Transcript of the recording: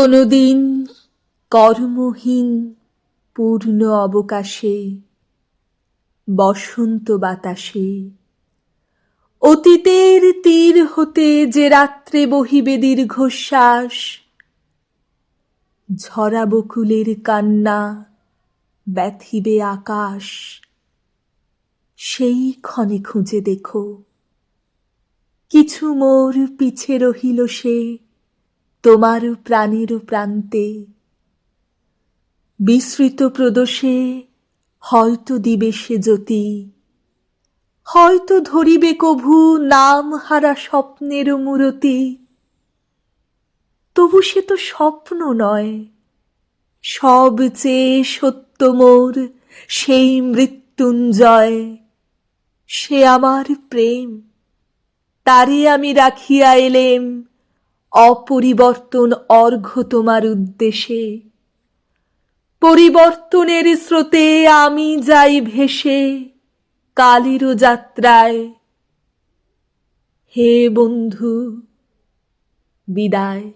কোনোদিন কর্মহীন পূর্ণ অবকাশে বসন্ত বাতাসে অতীতের তীর হতে যে রাত্রে বহিবে দীর্ঘশ্বাস, ঝরা বকুলের কান্না ব্যথিবে আকাশ। সেই ক্ষণে খুঁজে দেখো, কিছু মোর পিছে রহিল সে তোমার প্রাণের প্রান্তে। বিস্মৃত প্রদোষে হয়তো দিবে সে জ্যোতি, হয়তো ধরিবে কভু নাম হারা স্বপ্নের মূরতি। তবু সে তো স্বপ্ন নয়, সবচেয়ে সত্য মোর সেই মৃত্যুঞ্জয়। সে আমার প্রেম, তারে আমি রাখিয়া এলেম অপরিবর্তন অর্ঘ্য তোমার উদ্দেশে। পরিবর্তনের স্রোতে আমি যাই ভেসে কালেরও যাত্রায়। হে বন্ধু, বিদায়।